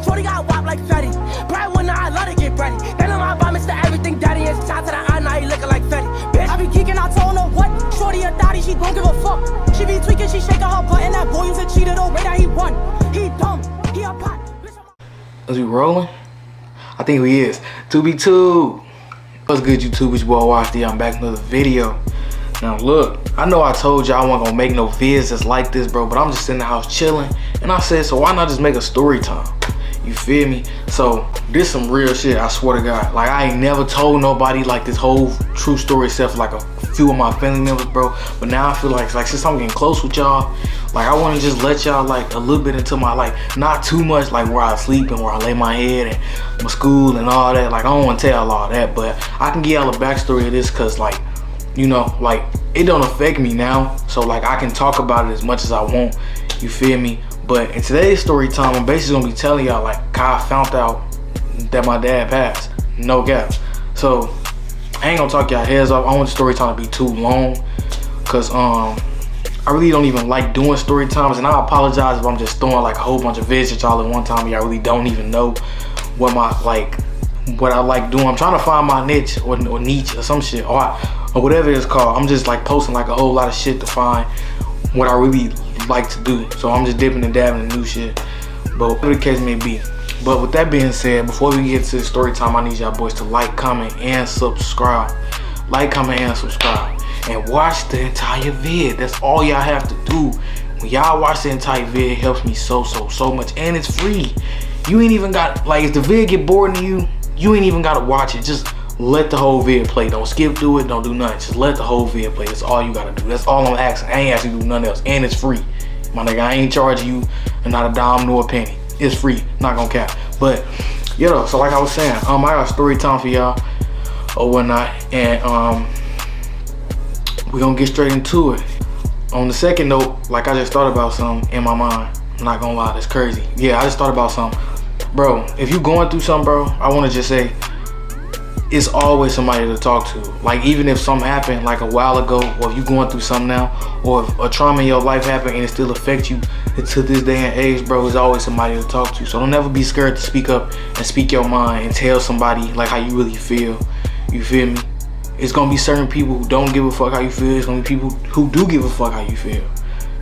Shorty got wop like Fetty. Bright when I love to get ready. They know my vomits to everything daddy. And shot to the eye, now he looking like Fetty. Bitch, I be geeking, I told her what. Shorty a thotty, she don't give a fuck. She be tweaking, she shaking her butt. And that boy used to cheat the way that he won. He dumb, he a pot. Is we rolling? I think we is. 2B2. What's good, YouTube? It's your boy YD. I'm back with another video. Now look, I know I told you I wasn't gonna make no vids that's like this, bro, but I'm just in the house chilling, and I said, so why not just make a story time? You feel me? So this some real shit, I swear to God. Like, I ain't never told nobody like this whole true story except for like a few of my family members, bro. But now I feel like since I'm getting close with y'all, like I want to just let y'all like a little bit into my, like, not too much like where I sleep and where I lay my head and my school and all that. Like, I don't want to tell all that, but I can give y'all a backstory of this because, like, you know, like, it don't affect me now, so like I can talk about it as much as I want. You feel me? But in today's story time, I'm basically gonna be telling y'all like how I found out that my dad passed. No cap. So I ain't gonna talk y'all heads off. I don't want the story time to be too long, cause I really don't even like doing story times, and I apologize if I'm just throwing like a whole bunch of vids at y'all at one time. Y'all really don't even know what what I like doing. I'm trying to find my niche or niche or some shit or whatever it's called. I'm just like posting like a whole lot of shit to find what I really like to do. So I'm just dipping and dabbing in new shit, but whatever the case may be. But with that being said, before we get to the story time, I need y'all boys to like, comment, and subscribe. Like, comment, and subscribe, and watch the entire vid. That's all y'all have to do. When y'all watch the entire vid, it helps me so much, and it's free. You ain't even got, like, if the vid get bored of you, you ain't even gotta watch it. Just let the whole vid play. Don't skip through it, don't do nothing. Just let the whole vid play. That's all you gotta do. That's all I'm asking. I ain't asking you to do nothing else, and it's free. My nigga, I ain't charging you not a dime nor a penny. It's free, not gonna cap. But, you know, so like I was saying, I got a story time for y'all or whatnot, and we're gonna get straight into it. On the second note, like, I just thought about something in my mind. I'm not gonna lie, that's crazy. Yeah, I just thought about something. Bro, if you going through something, bro, I wanna just say, it's always somebody to talk to. Like, even if something happened like a while ago, or if you going through something now, or if a trauma in your life happened and it still affects you to this day and age, bro, there's always somebody to talk to. So don't ever be scared to speak up and speak your mind and tell somebody like how you really feel. You feel me? It's gonna be certain people who don't give a fuck how you feel. It's gonna be people who do give a fuck how you feel.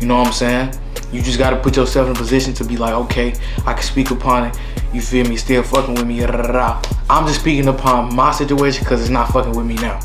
You know what I'm saying? You just gotta put yourself in a position to be like, okay, I can speak upon it. You feel me? Still fucking with me. I'm just speaking upon my situation because it's not fucking with me now.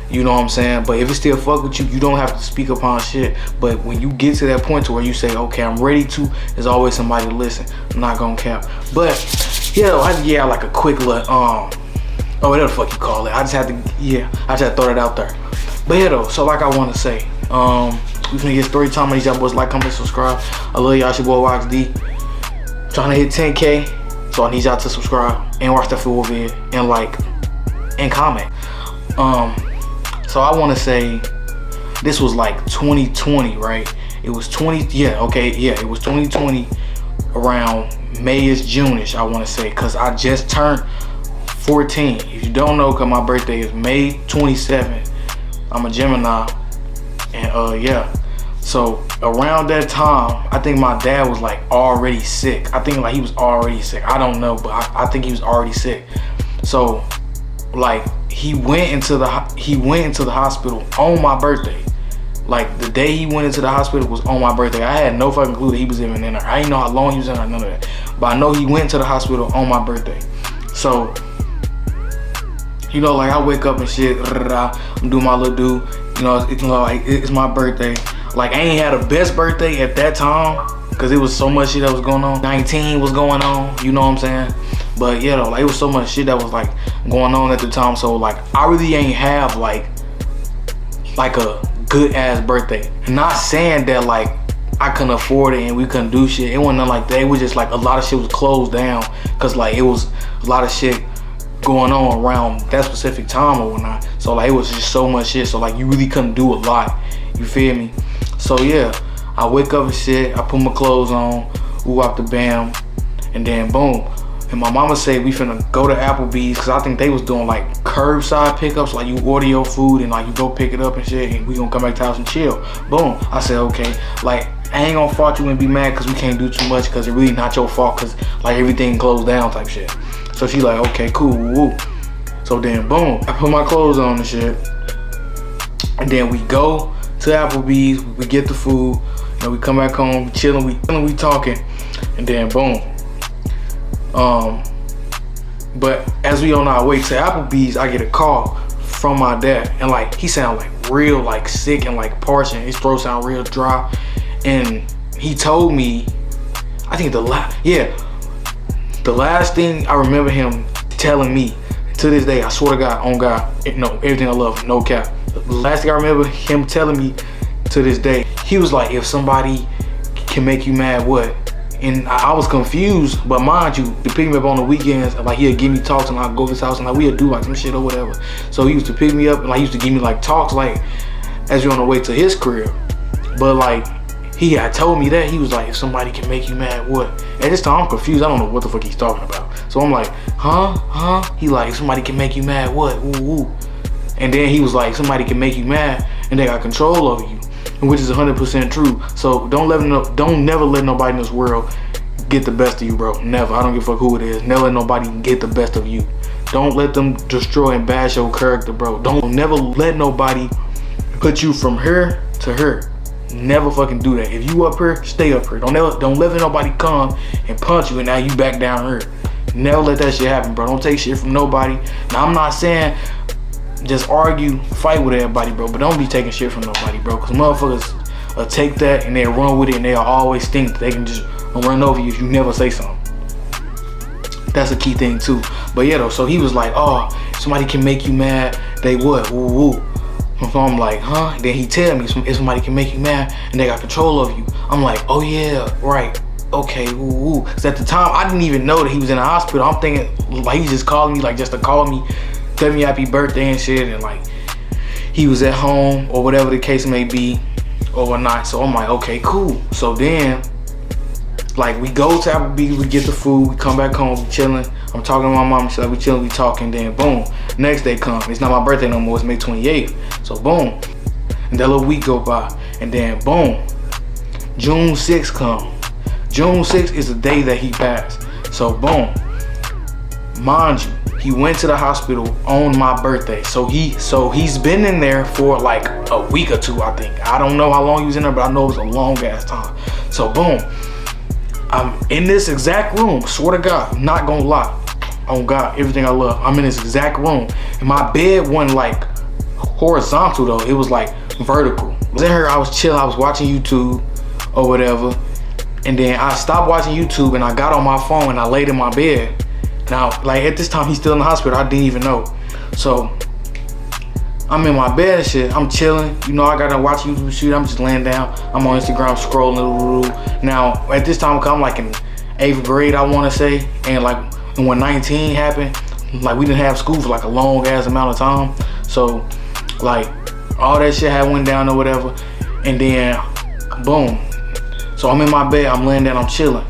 You know what I'm saying? But if it still fuck with you, you don't have to speak upon shit. But when you get to that point to where you say, okay, I'm ready to, there's always somebody to listen. I'm not gonna cap. But yeah, I had to get out like a quick little whatever the fuck you call it. I just had to throw that out there. But yeah though, so like I wanna say, we finna get story time. I need y'all boys like, comment, subscribe. I love y'all. It's your boy YXD. Trying to hit 10K, so I need y'all to subscribe and watch the full vid and like and comment. So I want to say this was like 2020, right? It was it was 2020 around May-ish, June-ish, I want to say, because I just turned 14. If you don't know, because my birthday is May 27th. I'm a Gemini, and yeah. So around that time, I think my dad was like already sick. I think like he was already sick. I don't know, but I think he was already sick. So like he went into the hospital on my birthday. Like the day he went into the hospital was on my birthday. I had no fucking clue that he was even in there. I didn't know how long he was in there, none of that. But I know he went to the hospital on my birthday. So, you know, like I wake up and shit, I'm doing my little do. You know, like it's my birthday. Like I ain't had a best birthday at that time because it was so much shit that was going on. 19 was going on, you know what I'm saying? But yeah, though, like it was so much shit that was like going on at the time. So like I really ain't have like a good ass birthday. Not saying that like I couldn't afford it and we couldn't do shit. It wasn't nothing like that. It was just like a lot of shit was closed down because like it was a lot of shit going on around that specific time or whatnot. So like it was just so much shit. So like you really couldn't do a lot. You feel me? So yeah, I wake up and shit. I put my clothes on, ooh out the bam, and then boom. And my mama said we finna go to Applebee's because I think they was doing like curbside pickups, like you order your food and like you go pick it up and shit, and we gonna come back to the house and chill. Boom. I said okay. Like I ain't gonna fault you and be mad because we can't do too much because it's really not your fault because like everything closed down type shit. So she like, okay, cool, woo. So then boom, I put my clothes on and shit. And then we go to Applebee's, we get the food, and we come back home, we chilling, we talking, and then boom. But as we on our way to Applebee's, I get a call from my dad, and like he sound like real like sick and like parching. His throat sound real dry, and he told me, I think the last thing I remember him telling me to this day, I swear to God, on God, no, everything I love, no cap. The last thing I remember him telling me to this day, he was like, if somebody can make you mad, what? And I was confused, but mind you, to pick me up on the weekends, like he'd give me talks and I'd go to his house and like we'd do like some shit or whatever. So he used to pick me up and like he used to give me like talks like as you're on the way to his crib. But like he had told me that, he was like, if somebody can make you mad, what? At this time I'm confused, I don't know what the fuck he's talking about. So I'm like, huh? He like, if somebody can make you mad, what? Ooh. And then he was like, somebody can make you mad and they got control over you, which is 100% true. So don't never let nobody in this world get the best of you, bro. Never. I don't give a fuck who it is. Never let nobody get the best of you. Don't let them destroy and bash your character, bro. Don't never let nobody put you from her to her. Never fucking do that. If you up here, stay up here. Don't let nobody come and punch you and now you back down here. Never let that shit happen, bro. Don't take shit from nobody. Now I'm not saying just argue, fight with everybody, bro, but don't be taking shit from nobody, bro, because motherfuckers take that and they'll run with it and they'll always think that they can just run over you if you never say something. That's a key thing too. But yeah though, so he was like, oh, if somebody can make you mad, they would, woo. So I'm like, huh? Then he tell me, if somebody can make you mad and they got control of you, I'm like, oh yeah, right, okay, woo. Because at the time, I didn't even know that he was in the hospital. I'm thinking like he's just calling me, like just to call me, tell me happy birthday and shit, and like he was at home or whatever the case may be overnight. So I'm like, okay, cool. So then like we go to Applebee's, we get the food, we come back home, we chilling. I'm talking to my mom, she's like, we chilling, we talking, then boom, next day come. It's not my birthday no more, it's May 28th. So boom, and that little week go by, and then boom, June 6th come. June 6th is the day that he passed. So boom, mind you, he went to the hospital on my birthday. So he's been in there for like a week or two, I think. I don't know how long he was in there, but I know it was a long ass time. So boom, I'm in this exact room, swear to God, I'm not gonna lie. On God, everything I love. I'm in this exact room. And my bed wasn't like horizontal though, it was like vertical. I was in here, I was chilling, I was watching YouTube or whatever. And then I stopped watching YouTube and I got on my phone and I laid in my bed. Now, like at this time, he's still in the hospital. I didn't even know. So I'm in my bed and shit. I'm chilling. You know, I gotta watch YouTube shoot. I'm just laying down. I'm on Instagram scrolling. Now, at this time, I'm like in 8th grade, I wanna say. And like when 19 happened, like we didn't have school for like a long ass amount of time. So like all that shit had went down or whatever. And then boom. So I'm in my bed, I'm laying down, I'm chilling.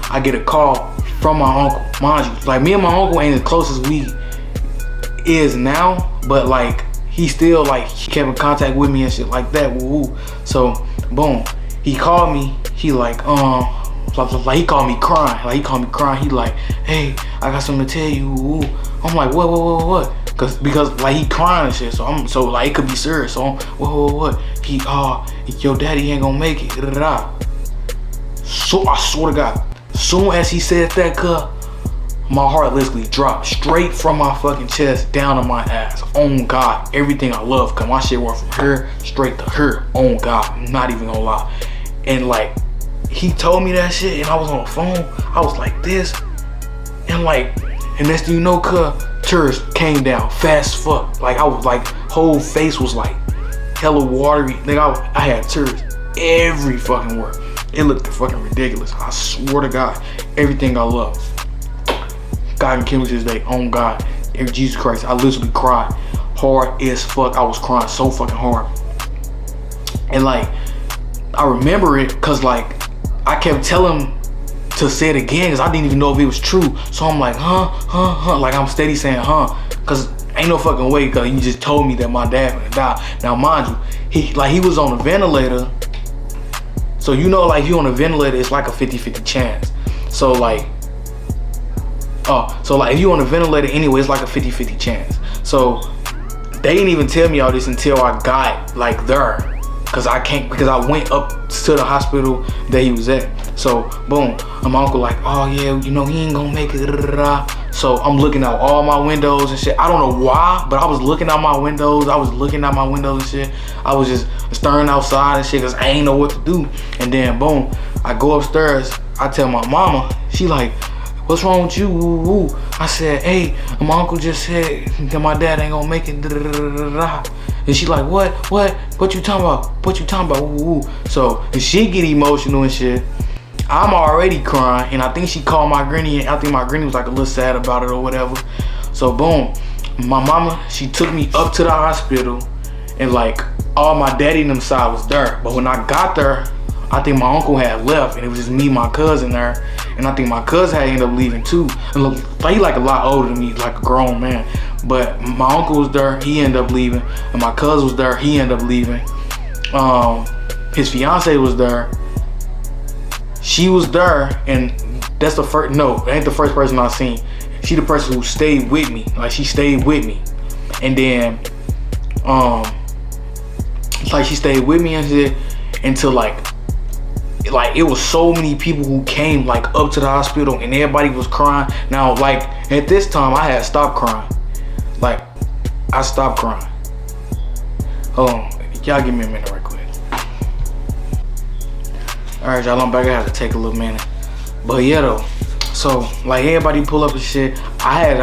I get a call from my uncle. Mind you, like me and my uncle ain't as close as we is now, but like he still like he kept in contact with me and shit like that. Woo. So boom, he called me. He like he called me crying. He like, hey, I got something to tell you. Woo. I'm like, what? Because like he crying and shit. So like it could be serious. So I'm, what? He your daddy ain't gonna make it. So I swear to God, soon as he said that, my heart literally dropped straight from my fucking chest down to my ass. On God, everything I love, cause my shit went from here straight to her. On God, I'm not even gonna lie. And like, he told me that shit, and I was on the phone. I was like this, and next thing you know, tears came down fast as fuck. Like I was like, whole face was like hella watery. Nigga, I had tears every fucking word. It looked fucking ridiculous. I swear to God, everything I love. God can kill me to this day. On God, Jesus Christ, I literally cried hard as fuck. I was crying so fucking hard. And like, I remember it because like, I kept telling him to say it again because I didn't even know if it was true. So I'm like, huh. Like I'm steady saying, huh. Because ain't no fucking way because he just told me that my dad gonna die. Now mind you, he was on a ventilator. So you know, like, you on a ventilator, it's like a 50-50 chance. So like, if you on a ventilator anyway, it's like a 50-50 chance. So they didn't even tell me all this until I got like there. Because I went up to the hospital that he was at. So boom, my uncle like, oh yeah, you know, he ain't gonna make it. So I'm looking out all my windows and shit. I don't know why, but I was looking out my windows. And shit. I was just staring outside and shit because I ain't know what to do. And then boom, I go upstairs. I tell my mama. She like, what's wrong with you? Woo, woo. I said, hey, my uncle just said that my dad ain't gonna make it. And she like, what you talking about? Woo, woo. So and she get emotional and shit. I'm already crying, and I think she called my granny, and I think my granny was like a little sad about it or whatever. So boom, my mama, she took me up to the hospital, and like all my daddy and them side was there. But when I got there, I think my uncle had left, and it was just me, my cousin there, and I think my cousin had ended up leaving too. And he like a lot older than me, like a grown man. But my uncle was there, he ended up leaving, and my cousin was there, he ended up leaving. His fiance was there. She was there, and that's the first. No, it ain't the first person I seen. She the person who stayed with me. Like, she stayed with me, and then like she stayed with me and shit until like it was so many people who came like up to the hospital, and everybody was crying. Now like at this time I had stopped crying. Like I stopped crying. Hold on, y'all give me a minute right quick. Alright, y'all, I'm back. I had to take a little minute. But yeah though, so like everybody pull up and shit. I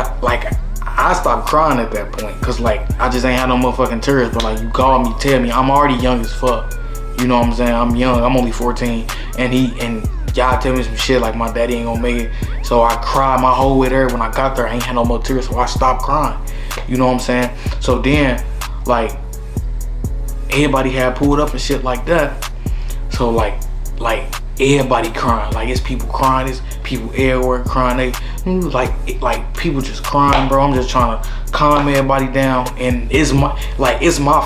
stopped crying at that point, cause like I just ain't had no motherfucking tears. But like, you call me, tell me, I'm already young as fuck. You know what I'm saying? I'm young, I'm only 14. And y'all tell me some shit like my daddy ain't gonna make it. So I cried my whole way there. When I got there, I ain't had no more tears, so I stopped crying. You know what I'm saying? So then like everybody had pulled up and shit like that. So like everybody crying. Like, it's people crying, it's people everywhere crying. They like people just crying, bro. I'm just trying to calm everybody down. And it's my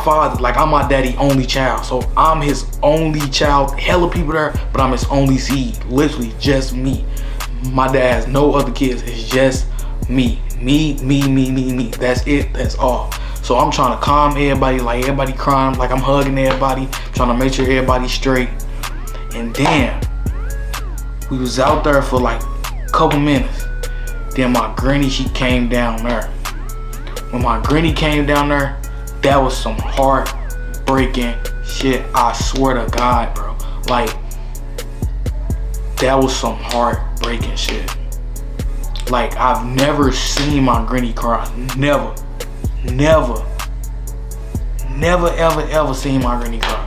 father. Like, I'm my daddy's only child, so I'm his only child. Hella people there, but I'm his only seed. Literally just me. My dad has no other kids. It's just me. Me. That's it. That's all. So I'm trying to calm everybody. Like, everybody crying. Like, I'm hugging everybody, trying to make sure everybody's straight. And then we was out there for like a couple minutes. Then my granny, she came down there. When my granny came down there, that was some heartbreaking shit. I swear to God, bro. Like, that was some heartbreaking shit. Like, I've never seen my granny cry. Never, ever seen my granny cry.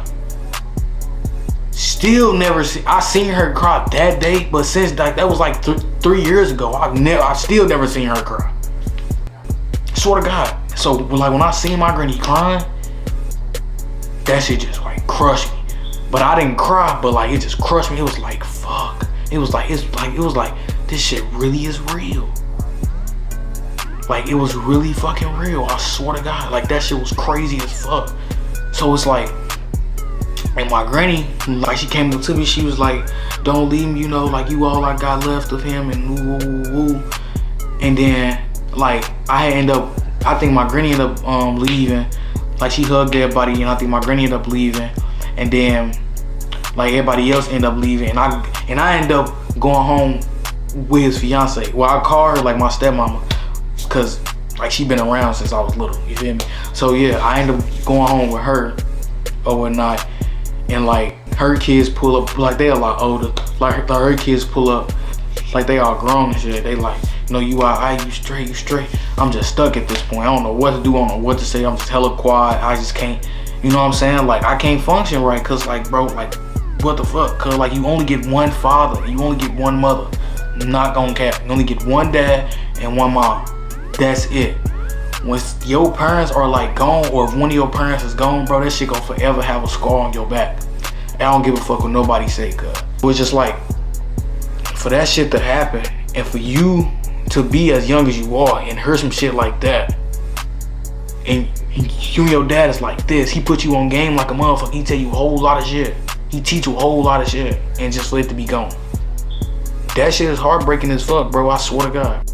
Still never see. I seen her cry that day, but since that was like 3 years ago, I still never seen her cry. Swear to God. So like, when I seen my granny crying, that shit just like crushed me. But I didn't cry, but like, it just crushed me. It was like, fuck. It was like this shit really is real. Like, it was really fucking real. I swear to God. Like, that shit was crazy as fuck. So it's like, and my granny, like, she came up to me, she was like, don't leave me, you know, like, you all I got left of him, and woo. And then, like, I think my granny ended up leaving. Like, she hugged everybody, and I think my granny ended up leaving. And then, like, everybody else ended up leaving. And I ended up going home with his fiance. Well, I call her, like, my stepmama, because, like, she been around since I was little, you feel me? So, yeah, I ended up going home with her or whatnot. And like, her kids pull up, like, they a lot older. Like, her kids pull up, like, they all grown and shit. They like, you know, you alright, you straight. I'm just stuck at this point. I don't know what to do, I don't know what to say. I'm just hella quiet. I just can't, you know what I'm saying? Like, I can't function right, cause like, bro, like, what the fuck? Cause like, you only get one father, you only get one mother. Not gonna cap. You only get one dad and one mom. That's it. Once your parents are like gone, or if one of your parents is gone, bro, that shit gonna forever have a scar on your back. I don't give a fuck what nobody say, cuz. It was just like, for that shit to happen, and for you to be as young as you are and hear some shit like that, and you and your dad is like this, he put you on game like a motherfucker, he tell you a whole lot of shit. He teach you a whole lot of shit and just for it to be gone. That shit is heartbreaking as fuck, bro. I swear to God.